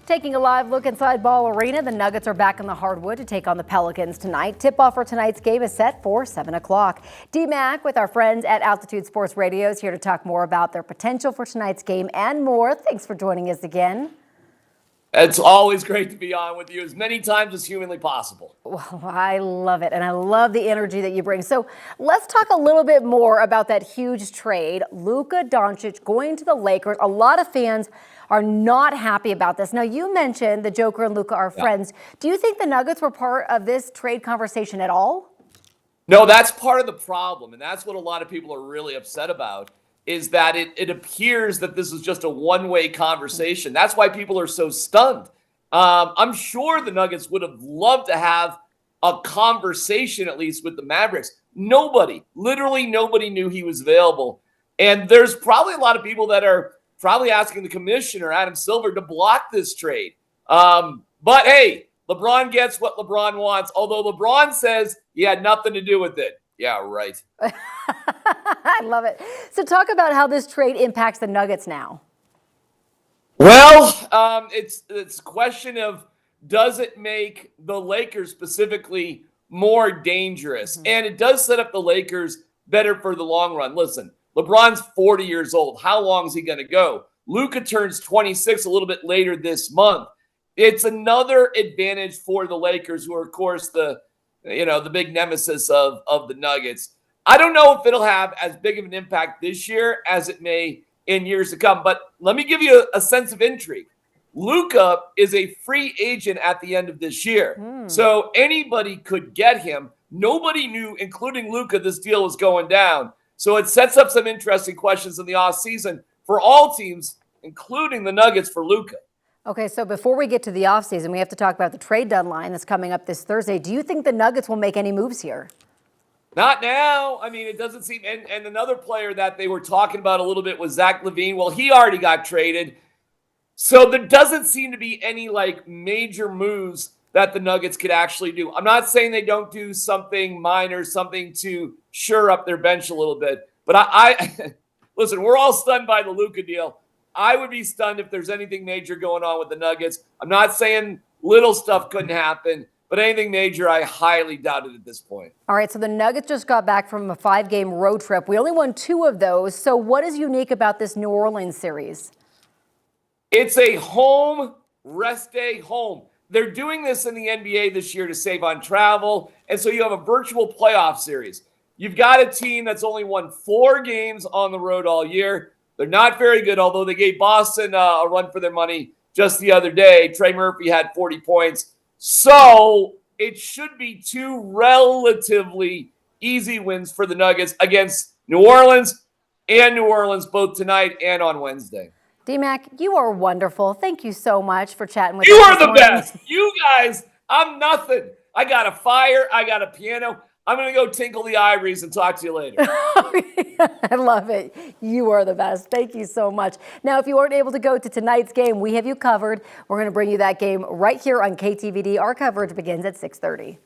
Taking a live look inside Ball Arena, the Nuggets are back on the hardwood to take on the Pelicans tonight. Tip-off for tonight's game is set for 7 o'clock. D-Mac with our friends at Altitude Sports Radio is here to talk more about their potential for tonight's game and more. Thanks for joining us again. It's always great to be on with you as many times as humanly possible. Well, I love it, and I love the energy that you bring. So let's talk a little bit more about that huge trade. Luka Doncic going to the Lakers. A lot of fans are not happy about this. Now, you mentioned the Joker and Luka are friends. Do you think the Nuggets were part of this trade conversation at all? No, that's part of the problem, and that's what a lot of people are really upset about, is that it appears that this is just a one-way conversation. That's why people are so stunned. I'm sure the Nuggets would have loved to have a conversation, at least with the Mavericks. Literally nobody knew he was available. And there's probably a lot of people that are probably asking the commissioner, Adam Silver, to block this trade. But hey, LeBron gets what LeBron wants, although LeBron says he had nothing to do with it. Yeah, right. I love it. So talk about how this trade impacts the Nuggets now. Well, it's a question of, does it make the Lakers specifically more dangerous? And it does set up the Lakers better for the long run. Listen, LeBron's 40 years old. How long is he going to go? Luka turns 26 a little bit later this month. It's another advantage for the Lakers, who are, of course, the big nemesis of the Nuggets. I don't know if it'll have as big of an impact this year as it may in years to come. But let me give you a sense of intrigue. Luka is a free agent at the end of this year. So anybody could get him. Nobody knew, including Luka, this deal was going down. So it sets up some interesting questions in the offseason for all teams, including the Nuggets for Luka. Okay, so before we get to the offseason, we have to talk about the trade deadline that's coming up this Thursday. Do you think the Nuggets will make any moves here? Not now. I mean, it doesn't seem. And another player that they were talking about a little bit was Zach LaVine. Well, he already got traded. So there doesn't seem to be any major moves that the Nuggets could actually do. I'm not saying they don't do something minor, something to shore up their bench a little bit. But I listen, we're all stunned by the Luka deal. I would be stunned if there's anything major going on with the Nuggets. I'm not saying little stuff couldn't happen, but anything major, I highly doubt it at this point. All right, so the Nuggets just got back from a 5-game road trip. We only won 2 of those. So what is unique about this New Orleans series? It's a home rest day home. They're doing this in the NBA this year to save on travel, and so you have a virtual playoff series. You've got a team that's only won 4 games on the road all year. They're not very good, although they gave Boston a run for their money just the other day. Trey Murphy had 40 points. So it should be 2 relatively easy wins for the Nuggets against New Orleans both tonight and on Wednesday. D-Mac, you are wonderful. Thank you so much for chatting with us. You are the best. You guys, I'm nothing. I got a fire. I got a piano. I'm going to go tinkle the ivories and talk to you later. I love it. You are the best. Thank you so much. Now, if you weren't able to go to tonight's game, we have you covered. We're going to bring you that game right here on KTVD. Our coverage begins at 6:30.